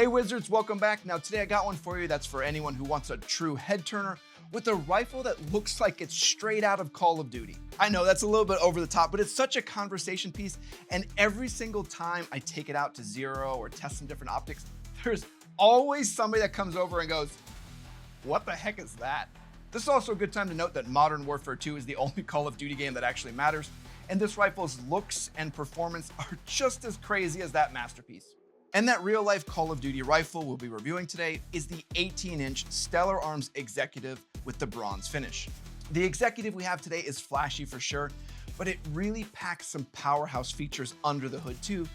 Hey Wizards, welcome back. Now today I got one for you that's for anyone who wants a true head turner with a rifle that looks like it's straight out of Call of Duty. I know that's a little bit over the top, but it's such a conversation piece, and every single time I take it out to zero or test some different optics, there's always somebody that comes over and goes, what the heck is that? This is also a good time to note that Modern Warfare 2 is the only Call of Duty game that actually matters, and this rifle's looks and performance are just as crazy as that masterpiece. And that real-life Call of Duty rifle we'll be reviewing today is the 18-inch Stellar Arms Executive with the bronze finish. The Executive we have today is flashy for sure, but it really packs some powerhouse features under the hood too,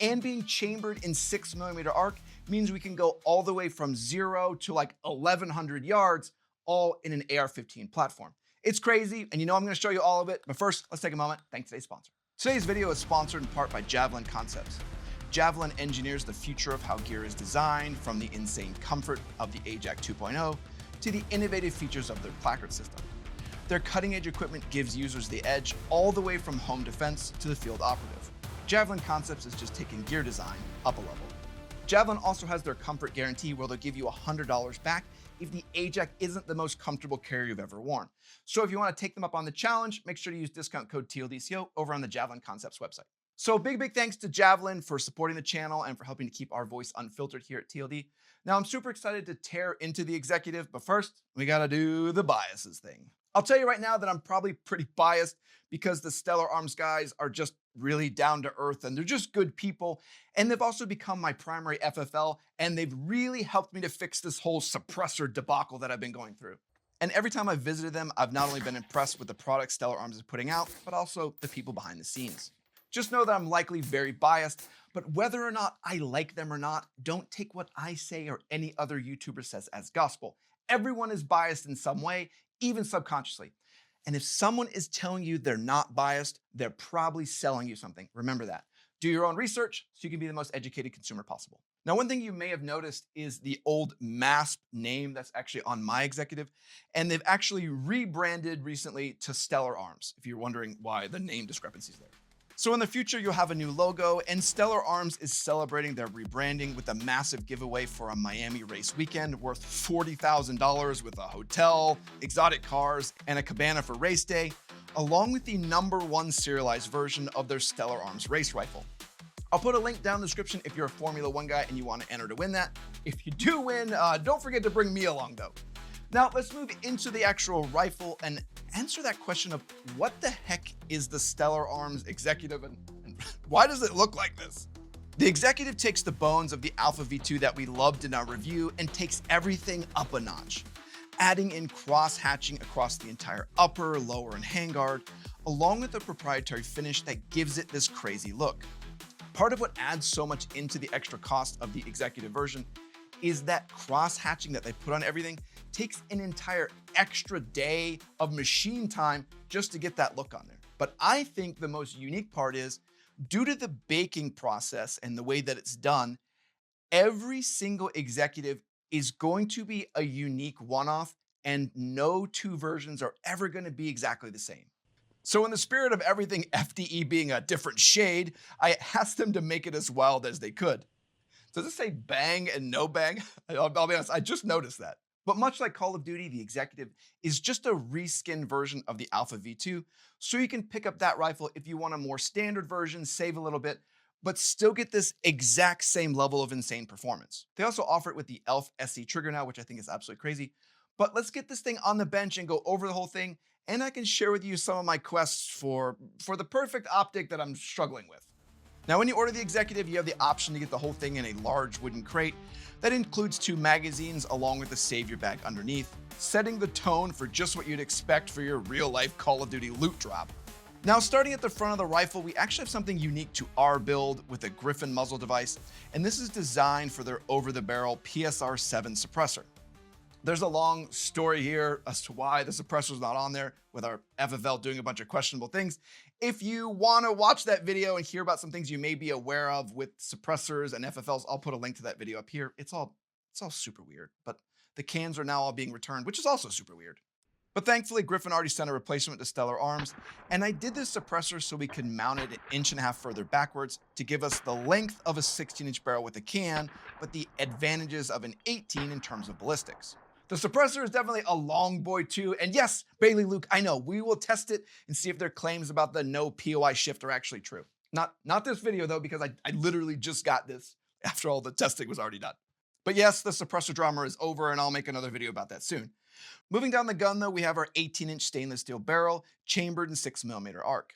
and being chambered in 6mm arc means we can go all the way from 0 to like 1,100 yards, all in an AR-15 platform. It's crazy, and you know I'm gonna show you all of it, but first, let's take a moment, thank today's sponsor. Today's video is sponsored in part by Javlin Concepts. Javlin engineers the future of how gear is designed, from the insane comfort of the Ajax 2.0 to the innovative features of their placard system. Their cutting-edge equipment gives users the edge all the way from home defense to the field operative. Javlin Concepts is just taking gear design up a level. Javlin also has their comfort guarantee, where they'll give you $100 back if the Ajax isn't the most comfortable carrier you've ever worn. So if you want to take them up on the challenge, make sure to use discount code TLDco over on the Javlin Concepts website. So big thanks to Javlin for supporting the channel and for helping to keep our voice unfiltered here at TLD. Now I'm super excited to tear into the Executive, but first we gotta do the biases thing. I'll tell you right now that I'm probably pretty biased because the Stellar Arms guys are just really down to earth and they're just good people. And they've also become my primary FFL, and they've really helped me to fix this whole suppressor debacle that I've been going through. And every time I've visited them, I've not only been impressed with the product Stellar Arms is putting out, but also the people behind the scenes. Just know that I'm likely very biased, but whether or not I like them or not, don't take what I say or any other YouTuber says as gospel. Everyone is biased in some way, even subconsciously. And if someone is telling you they're not biased, they're probably selling you something. Remember that. Do your own research so you can be the most educated consumer possible. Now, one thing you may have noticed is the old MASP name that's actually on my Executive, and they've actually rebranded recently to Stellar Arms, if you're wondering why the name discrepancy is there. So in the future, you'll have a new logo, and Stellar Arms is celebrating their rebranding with a massive giveaway for a Miami race weekend worth $40,000 with a hotel, exotic cars, and a cabana for race day, along with the #1 serialized version of their Stellar Arms race rifle. I'll put a link down in the description if you're a Formula 1 guy and you want to enter to win that. If you do win, don't forget to bring me along though. Now let's move into the actual rifle and answer that question of what the heck is the Stellar Arms Executive and why does it look like this? The Executive takes the bones of the Alpha V2 that we loved in our review and takes everything up a notch, adding in cross-hatching across the entire upper, lower, and handguard, along with a proprietary finish that gives it this crazy look. Part of what adds so much into the extra cost of the Executive version is that cross-hatching that they put on everything takes an entire extra day of machine time just to get that look on there. But I think the most unique part is, due to the baking process and the way that it's done, every single Executive is going to be a unique one-off, and no two versions are ever going to be exactly the same. So in the spirit of everything FDE being a different shade, I asked them to make it as wild as they could. Does it say bang and no bang? I'll be honest, I just noticed that. But much like Call of Duty, the Executive is just a reskinned version of the Alpha V2, so you can pick up that rifle if you want a more standard version, save a little bit, but still get this exact same level of insane performance. They also offer it with the ELF SC trigger now, which I think is absolutely crazy. But let's get this thing on the bench and go over the whole thing, and I can share with you some of my quests for the perfect optic that I'm struggling with. Now, when you order the Executive, you have the option to get the whole thing in a large wooden crate that includes 2 magazines along with the savior bag underneath, setting the tone for just what you'd expect for your real-life Call of Duty loot drop. Now, starting at the front of the rifle, we actually have something unique to our build with a Griffin muzzle device, and this is designed for their over-the-barrel PSR-7 suppressor. There's a long story here as to why the suppressor's not on there, with our FFL doing a bunch of questionable things. If you want to watch that video and hear about some things you may be aware of with suppressors and FFLs, I'll put a link to that video up here. It's all super weird, but the cans are now all being returned, which is also super weird. But thankfully, Griffin already sent a replacement to Stellar Arms, and I did this suppressor so we could mount it 1.5 inches further backwards to give us the length of a 16-inch barrel with a can, but the advantages of an 18 in terms of ballistics. The suppressor is definitely a long boy too, and yes, Bailey Luke, I know, we will test it and see if their claims about the no POI shift are actually true. Not this video though, because I literally just got this after all the testing was already done. But yes, the suppressor drama is over, and I'll make another video about that soon. Moving down the gun though, we have our 18-inch stainless steel barrel, chambered in 6mm arc.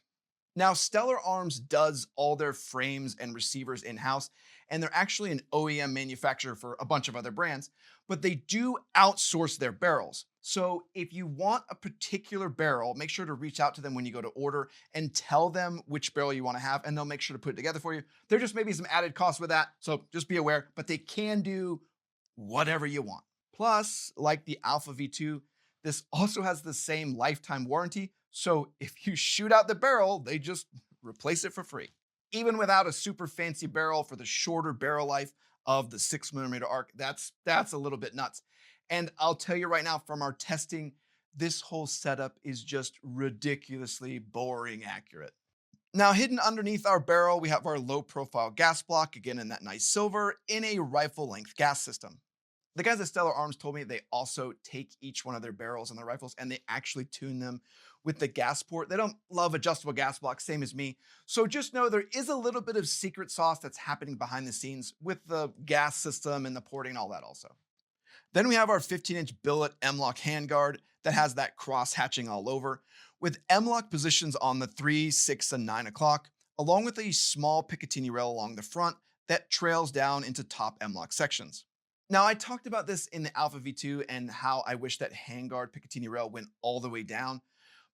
Now, Stellar Arms does all their frames and receivers in-house, and they're actually an OEM manufacturer for a bunch of other brands, but they do outsource their barrels. So if you want a particular barrel, make sure to reach out to them when you go to order and tell them which barrel you want to have, and they'll make sure to put it together for you. There just may be some added costs with that, so just be aware, but they can do whatever you want. Plus, like the Alpha V2, this also has the same lifetime warranty, so if you shoot out the barrel, they just replace it for free. Even without a super fancy barrel for the shorter barrel life of the 6mm arc, that's a little bit nuts. And I'll tell you right now from our testing, this whole setup is just ridiculously boring accurate. Now, hidden underneath our barrel, we have our low profile gas block, again in that nice silver, in a rifle length gas system. The guys at Stellar Arms told me they also take each one of their barrels and their rifles and they actually tune them with the gas port. They don't love adjustable gas blocks, same as me. So just know there is a little bit of secret sauce that's happening behind the scenes with the gas system and the porting and all that also. Then we have our 15-inch billet M-lock handguard that has that cross hatching all over, with M-lock positions on the 3, 6, and 9 o'clock, along with a small Picatinny rail along the front that trails down into top M-lock sections. Now, I talked about this in the Alpha V2 and how I wish that handguard Picatinny rail went all the way down,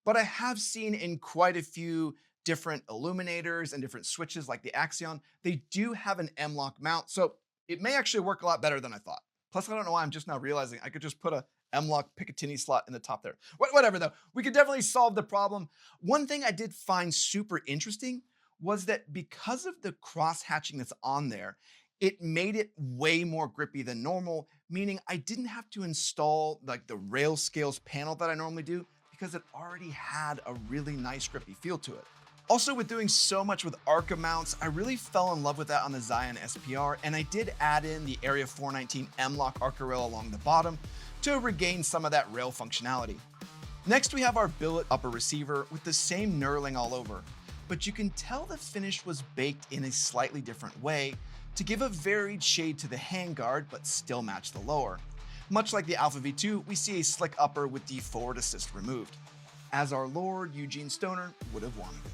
but I have seen in quite a few different illuminators and different switches like the Axion, they do have an M-lock mount, so it may actually work a lot better than I thought. Plus, I don't know why I'm just now realizing I could just put a M-lock Picatinny slot in the top there. Whatever though, we could definitely solve the problem. One thing I did find super interesting was that because of the cross hatching that's on there, it made it way more grippy than normal, meaning I didn't have to install like the rail scales panel that I normally do because it already had a really nice grippy feel to it. Also, with doing so much with ARCA mounts, I really fell in love with that on the Zion SPR, and I did add in the Area 419 M-lock ARCA rail along the bottom to regain some of that rail functionality. Next, we have our billet upper receiver with the same knurling all over, but you can tell the finish was baked in a slightly different way to give a varied shade to the handguard, but still match the lower. Much like the Alpha V2, we see a slick upper with the forward assist removed, as our Lord Eugene Stoner would have wanted it.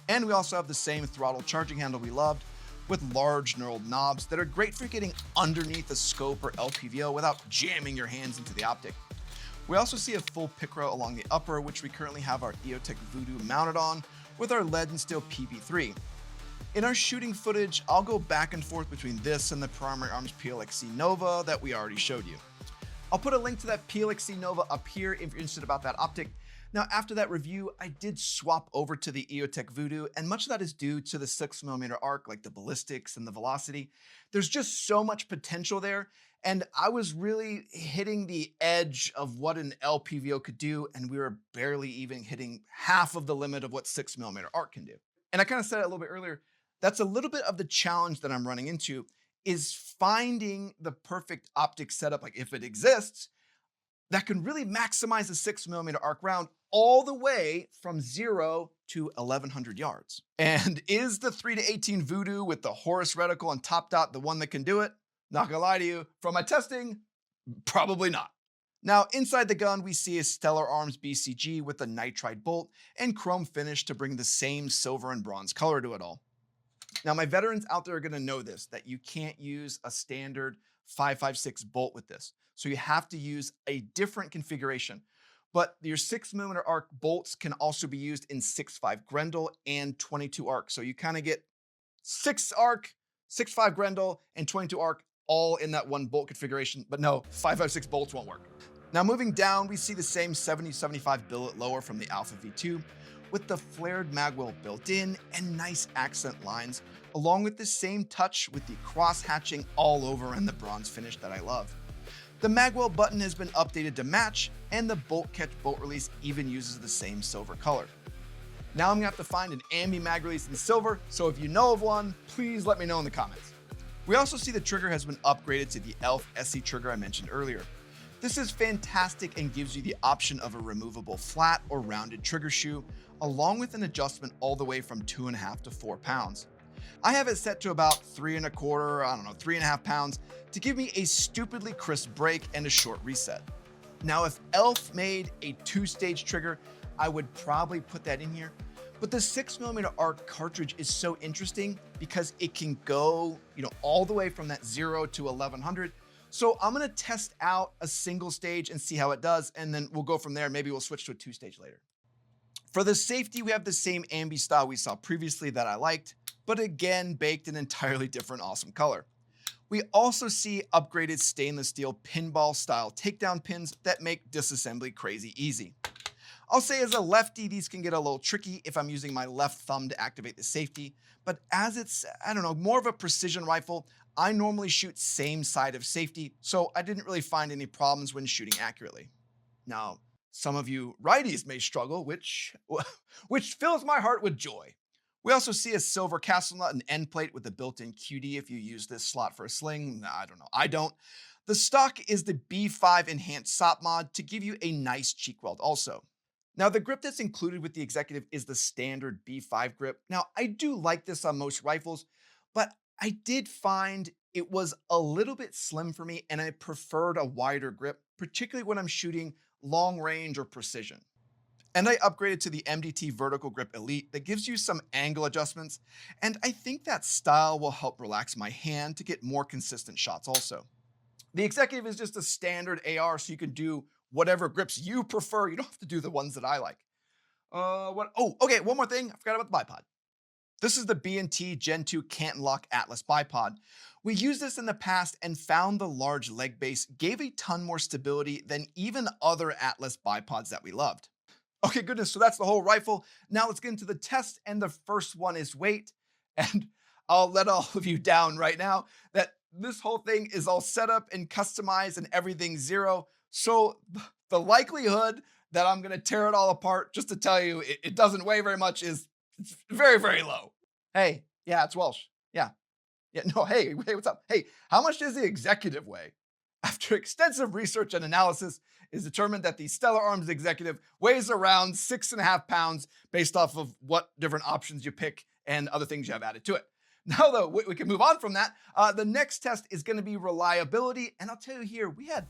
And we also have the same throttle charging handle we loved, with large knurled knobs that are great for getting underneath a scope or LPVO without jamming your hands into the optic. We also see a full pick rail along the upper, which we currently have our EOTech Voodoo mounted on with our lead and steel PB3. In our shooting footage, I'll go back and forth between this and the Primary Arms PLXC Nova that we already showed you. I'll put a link to that PLXC Nova up here if you're interested about that optic. Now, after that review, I did swap over to the EOTech Voodoo, and much of that is due to the 6mm arc, like the ballistics and the velocity. There's just so much potential there, and I was really hitting the edge of what an LPVO could do, and we were barely even hitting half of the limit of what 6mm arc can do. And I kind of said it a little bit earlier, that's a little bit of the challenge that I'm running into, is finding the perfect optic setup, like if it exists, that can really maximize a 6mm arc round all the way from 0 to 1,100 yards. And is the 3-18 Voodoo with the Horus reticle and top dot the one that can do it? Not gonna lie to you, from my testing, probably not. Now, inside the gun, we see a Stellar Arms BCG with a nitride bolt and chrome finish to bring the same silver and bronze color to it all. Now, my veterans out there are gonna know this, that you can't use a standard 5.56 bolt with this. So you have to use a different configuration. But your 6mm arc bolts can also be used in 6.5 Grendel and 22 arc. So you kind of get 6 arc, 6.5 Grendel, and 22 arc all in that one bolt configuration. But no, 5.56 bolts won't work. Now moving down, we see the same 70-75 billet lower from the Alpha V2 with the flared magwell built in and nice accent lines, along with the same touch with the cross hatching all over and the bronze finish that I love. The magwell button has been updated to match, and the bolt catch bolt release even uses the same silver color. Now I'm gonna have to find an ambi mag release in silver, so if you know of one, please let me know in the comments. We also see the trigger has been upgraded to the ELF SC trigger I mentioned earlier. This is fantastic and gives you the option of a removable flat or rounded trigger shoe, along with an adjustment all the way from 2.5 to 4 pounds. I have it set to about 3.25 pounds to give me a stupidly crisp break and a short reset. Now, if ELF made a 2-stage trigger, I would probably put that in here. But the 6mm ARC cartridge is so interesting because it can go, all the way from that 0 to 1100. So I'm gonna test out a single stage and see how it does, and then we'll go from there. Maybe we'll switch to a 2-stage later. For the safety, we have the same ambi style we saw previously that I liked, but again, baked an entirely different awesome color. We also see upgraded stainless steel pinball style takedown pins that make disassembly crazy easy. I'll say as a lefty, these can get a little tricky if I'm using my left thumb to activate the safety, but as it's, more of a precision rifle, I normally shoot same side of safety, so I didn't really find any problems when shooting accurately. Now, some of you righties may struggle, which fills my heart with joy. We also see a silver castle nut and end plate with a built-in QD if you use this slot for a sling. I don't. The stock is the B5 enhanced SOP mod to give you a nice cheek weld also. Now, the grip that's included with the Executive is the standard B5 grip. Now, I do like this on most rifles, but I did find it was a little bit slim for me and I preferred a wider grip, particularly when I'm shooting long range or precision. And I upgraded to the MDT Vertical Grip Elite that gives you some angle adjustments, and I think that style will help relax my hand to get more consistent shots also. The Executive is just a standard AR, so you can do whatever grips you prefer. You don't have to do the ones that I like. Okay, one more thing. I forgot about the bipod. This is the B&T Gen 2 Canton Lock Atlas bipod. We used this in the past and found the large leg base gave a ton more stability than even other Atlas bipods that we loved. Okay, goodness, so that's the whole rifle. Now let's get into the test, and the first one is weight. And I'll let all of you down right now that this whole thing is all set up and customized and everything's 0. So the likelihood that I'm gonna tear it all apart, just to tell you it doesn't weigh very much, is very, very low. Hey, yeah, it's Welsh. Yeah, no, hey, what's up? Hey, how much does the Executive weigh? After extensive research and analysis, it's determined that the Stellar Arms Executive weighs around 6.5 pounds based off of what different options you pick and other things you have added to it. Now, though, we can move on from that. The next test is going to be reliability, and I'll tell you here, we had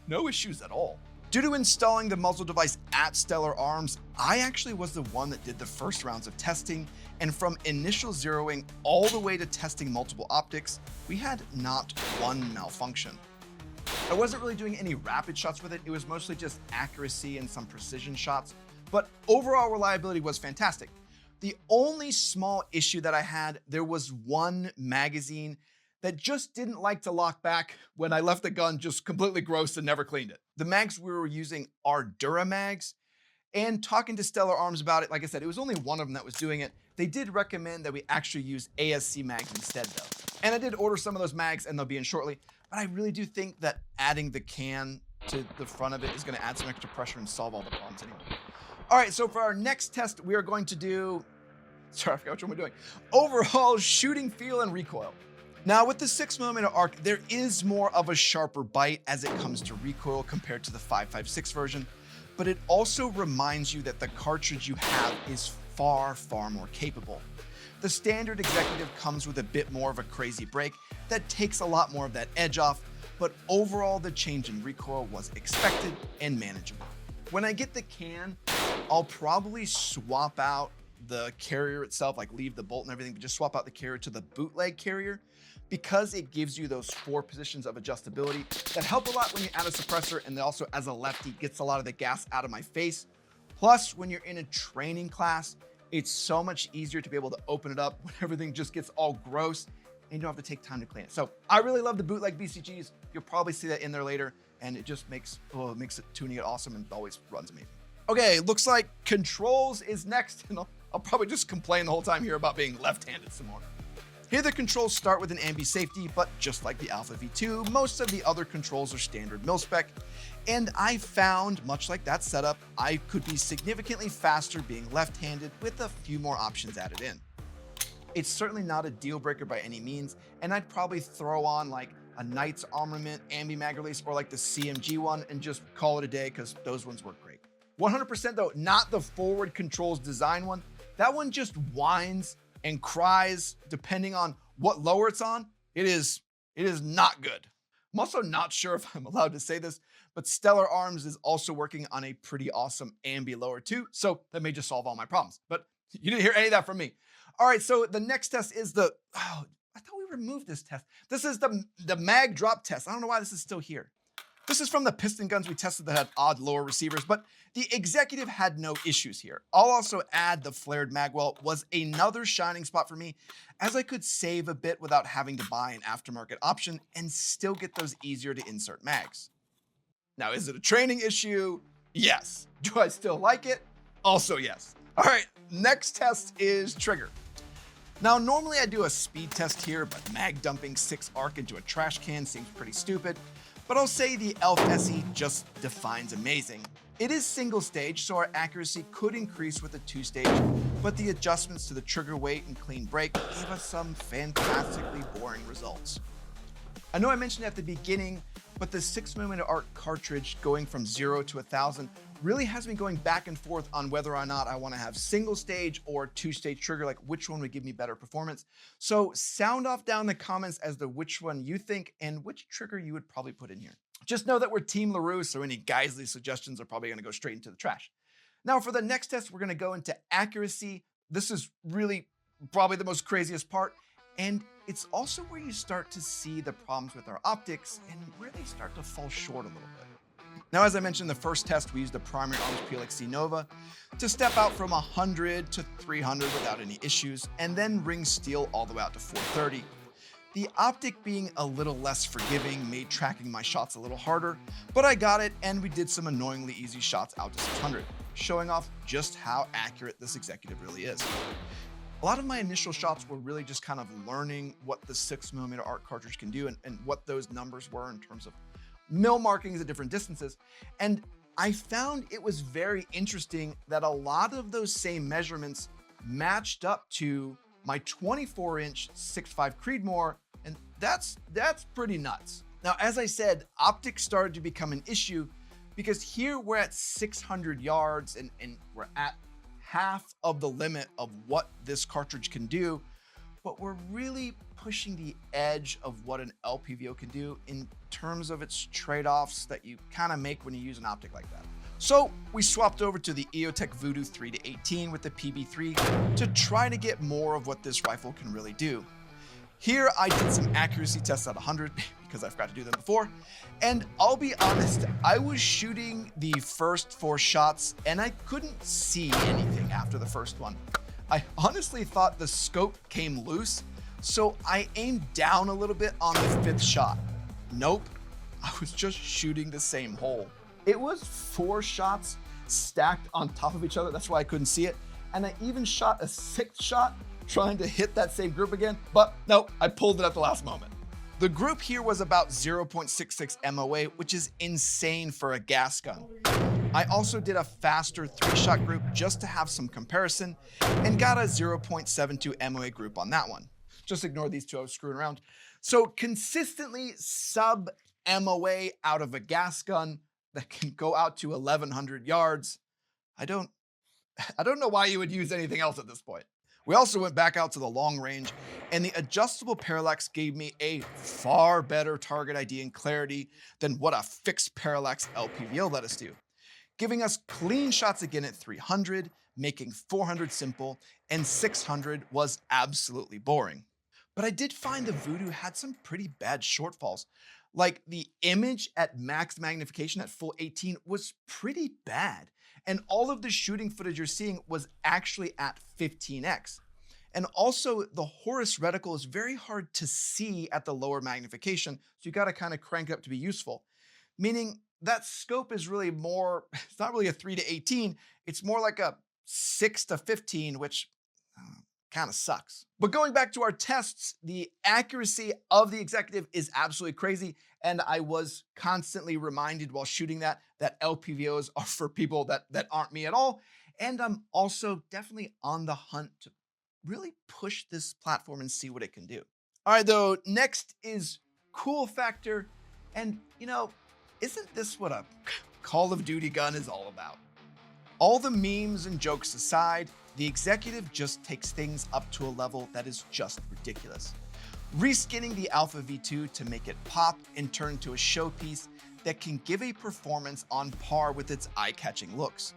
no issues at all. Due to installing the muzzle device at Stellar Arms, I actually was the one that did the first rounds of testing, and from initial zeroing all the way to testing multiple optics, we had not one malfunction. I wasn't really doing any rapid shots with it. It was mostly just accuracy and some precision shots, but overall reliability was fantastic. The only small issue that I had, there was one magazine that just didn't like to lock back when I left the gun just completely gross and never cleaned it. The mags we were using are Duramags, and talking to Stellar Arms about it, like I said, it was only one of them that was doing it. They did recommend that we actually use ASC mags instead though. And I did order some of those mags and they'll be in shortly, but I really do think that adding the can to the front of it is gonna add some extra pressure and solve all the problems anyway. All right, so for our next test, we are going to do, sorry, I forgot which one we're doing. Overall shooting feel and recoil. Now with the 6mm ARC, there is more of a sharper bite as it comes to recoil compared to the 5.56 version, but it also reminds you that the cartridge you have is far, far more capable. The standard Executive comes with a bit more of a crazy break that takes a lot more of that edge off, but overall the change in recoil was expected and manageable. When I get the can, I'll probably swap out the carrier itself, like leave the bolt and everything, but just swap out the carrier to the bootleg carrier because it gives you those 4 positions of adjustability that help a lot when you add a suppressor, and also as a lefty gets a lot of the gas out of my face. Plus, when you're in a training class, it's so much easier to be able to open it up when everything just gets all gross and you don't have to take time to clean it. So I really love the bootleg BCGs. You'll probably see that in there later, and it just makes it tuning it awesome and always runs amazing. Okay, looks like controls is next, and I'll probably just complain the whole time here about being left-handed some more. Here the controls start with an ambi safety, but just like the Alpha V2, most of the other controls are standard mil-spec, and I found, much like that setup, I could be significantly faster being left-handed with a few more options added in. It's certainly not a deal breaker by any means, and I'd probably throw on like a Knight's Armament ambi mag release or like the CMG one and just call it a day because those ones work great. 100% though, not the forward controls design one. That one just whines and cries depending on what lower it's on. It is not good. I'm also not sure if I'm allowed to say this, but Stellar Arms is also working on a pretty awesome ambi lower too, so that may just solve all my problems. But you didn't hear any of that from me. All right, so the next test is I thought we removed this test. This is the mag drop test. I don't know why this is still here. This is from the piston guns we tested that had odd lower receivers, but the Executive had no issues here. I'll also add the flared magwell was another shining spot for me, as I could save a bit without having to buy an aftermarket option and still get those easier to insert mags. Now, is it a training issue? Yes. Do I still like it? Also yes. All right, next test is trigger. Now, normally I do a speed test here, but mag dumping 6 arc into a trash can seems pretty stupid. But I'll say the Elf SE just defines amazing. It is single stage, so our accuracy could increase with a 2-stage, but the adjustments to the trigger weight and clean break gave us some fantastically boring results. I know I mentioned at the beginning, but the 6mm arc cartridge going from 0 to 1000 really has me going back and forth on whether or not I want to have single stage or 2-stage trigger, like which one would give me better performance. So sound off down in the comments as to which one you think and which trigger you would probably put in here. Just know that we're Team LaRue, so any Geisley suggestions are probably going to go straight into the trash. Now for the next test, we're going to go into accuracy. This is really probably the most craziest part, and it's also where you start to see the problems with our optics and where they start to fall short a little bit. Now, as I mentioned in the first test, we used the primary arms PLXC Nova to step out from 100 to 300 without any issues, and then ring steel all the way out to 430. The optic being a little less forgiving made tracking my shots a little harder, but I got it and we did some annoyingly easy shots out to 600, showing off just how accurate this Executive really is. A lot of my initial shots were really just kind of learning what the 6mm arc cartridge can do and what those numbers were in terms of mil markings at different distances. And I found it was very interesting that a lot of those same measurements matched up to my 24-inch 6.5 Creedmoor, and that's pretty nuts. Now, as I said, optics started to become an issue because here we're at 600 yards and we're at half of the limit of what this cartridge can do, but we're really pushing the edge of what an LPVO can do in terms of its trade-offs that you kind of make when you use an optic like that. So we swapped over to the EOTech Voodoo 3-18 with the PB3 to try to get more of what this rifle can really do. Here I did some accuracy tests at 100 because I forgot to do them before, and I'll be honest, I was shooting the first 4 shots and I couldn't see anything after the first one. I honestly thought the scope came loose, so I aimed down a little bit on the 5th shot. Nope, I was just shooting the same hole. It was 4 shots stacked on top of each other, that's why I couldn't see it, and I even shot a 6th shot trying to hit that same group again, but nope, I pulled it at the last moment. The group here was about 0.66 MOA, which is insane for a gas gun. I also did a faster 3-shot group just to have some comparison and got a 0.72 MOA group on that one. Just ignore these two, I was screwing around. So consistently sub-MOA out of a gas gun that can go out to 1100 yards. I don't know why you would use anything else at this point. We also went back out to the long range, and the adjustable parallax gave me a far better target ID and clarity than what a fixed parallax LPVO let us do, giving us clean shots again at 300, making 400 simple, and 600 was absolutely boring. But I did find the Voodoo had some pretty bad shortfalls. Like the image at max magnification at full 18 was pretty bad. And all of the shooting footage you're seeing was actually at 15x. And also the Horus reticle is very hard to see at the lower magnification, so you gotta kind of crank it up to be useful. Meaning that scope is really more, it's not really a 3-18, it's more like a 6-15, which kind of sucks. But going back to our tests, the accuracy of the Executive is absolutely crazy. And I was constantly reminded while shooting that LPVOs are for people that aren't me at all. And I'm also definitely on the hunt to really push this platform and see what it can do. All right, though, next is cool factor. And, you know, isn't this what a Call of Duty gun is all about? All the memes and jokes aside, the Executive just takes things up to a level that is just ridiculous. Reskinning the Alpha V2 to make it pop and turn into a showpiece that can give a performance on par with its eye-catching looks.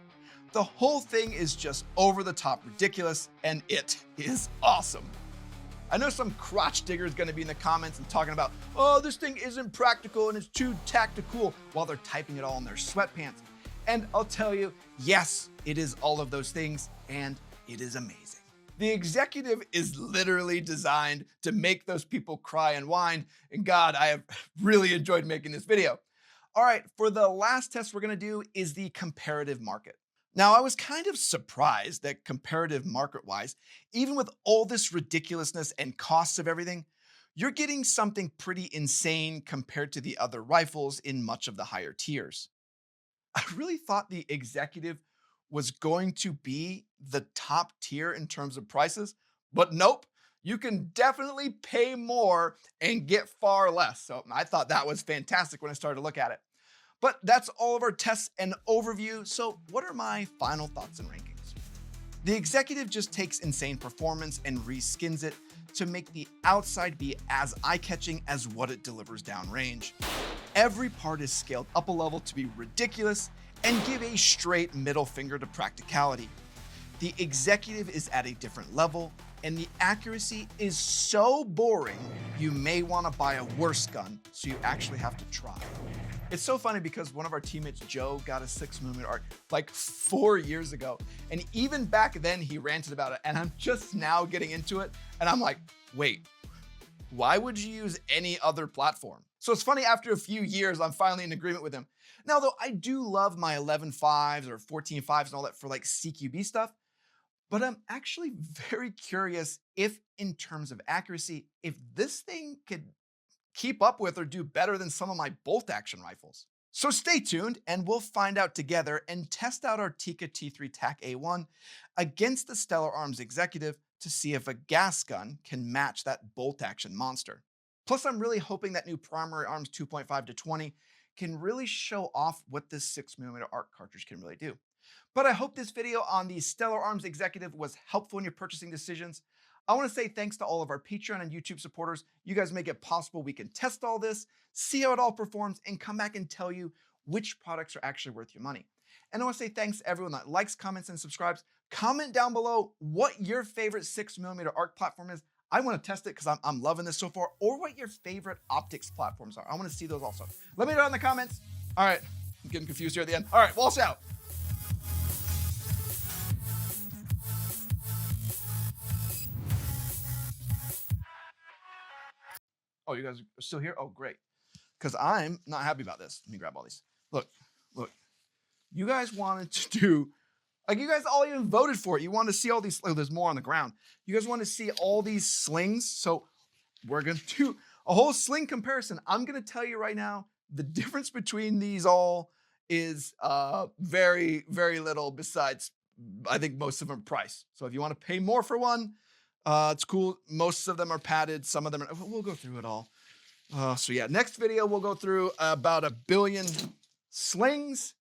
The whole thing is just over the top ridiculous, and it is awesome. I know some crotch digger is gonna be in the comments and talking about, oh, this thing isn't practical and it's too tactical, while they're typing it all in their sweatpants. And I'll tell you, yes, it is all of those things, and it is amazing. The Executive is literally designed to make those people cry and whine, and God, I have really enjoyed making this video. All right, for the last test we're gonna do is the comparative market. Now, I was kind of surprised that comparative market-wise, even with all this ridiculousness and costs of everything, you're getting something pretty insane compared to the other rifles in much of the higher tiers. I really thought the Executive was going to be the top tier in terms of prices, but nope, you can definitely pay more and get far less. So I thought that was fantastic when I started to look at it. But that's all of our tests and overview. So what are my final thoughts and rankings? The Executive just takes insane performance and reskins it to make the outside be as eye-catching as what it delivers downrange. Every part is scaled up a level to be ridiculous and give a straight middle finger to practicality. The Executive is at a different level, and the accuracy is so boring, you may want to buy a worse gun, so you actually have to try. It's so funny because one of our teammates, Joe, got a 6mm ARC like 4 years ago. And even back then he ranted about it, and I'm just now getting into it. And I'm like, wait, why would you use any other platform? So it's funny, after a few years, I'm finally in agreement with him. Now, though, I do love my 11.5s or 14.5s and all that for like CQB stuff, but I'm actually very curious if, in terms of accuracy, if this thing could keep up with or do better than some of my bolt action rifles. So stay tuned and we'll find out together and test out our Tikka T3 TAC A1 against the Stellar Arms Executive to see if a gas gun can match that bolt action monster. Plus, I'm really hoping that new Primary Arms 2.5 to 20 can really show off what this 6mm ARC cartridge can really do. But I hope this video on the Stellar Arms Executive was helpful in your purchasing decisions. I want to say thanks to all of our Patreon and YouTube supporters. You guys make it possible we can test all this, see how it all performs, and come back and tell you which products are actually worth your money. And I want to say thanks to everyone that likes, comments, and subscribes. Comment down below what your favorite 6mm ARC platform is. I want to test it because I'm loving this so far, or what your favorite optics platforms are. I want to see those also. Let me know in the comments. All right, I'm getting confused here at the end. All right, Walsh out. Oh, you guys are still here? Oh, great. Because I'm not happy about this. Let me grab all these. Look. You guys wanted to do, like, you guys all even voted for it. You wanted to see all these, oh, there's more on the ground. You guys want to see all these slings. So we're going to do a whole sling comparison. I'm going to tell you right now, the difference between these all is very, very little, besides, I think most of them price. So if you want to pay more for one, it's cool. Most of them are padded. Some of them are, we'll go through it all. So yeah, next video, we'll go through about 1 billion slings,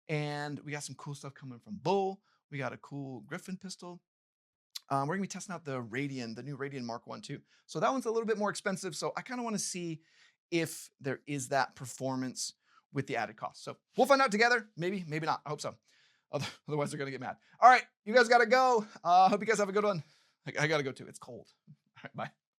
and we got some cool stuff coming from Bull. We got a cool Griffin pistol. We're gonna be testing out the Radian, the new Radian Mark 1 too. So that one's a little bit more expensive. So I kind of want to see if there is that performance with the added cost. So we'll find out together. Maybe, maybe not. I hope so. Otherwise, they're gonna get mad. All right, you guys gotta go. Hope you guys have a good one. I gotta go too. It's cold. All right, bye.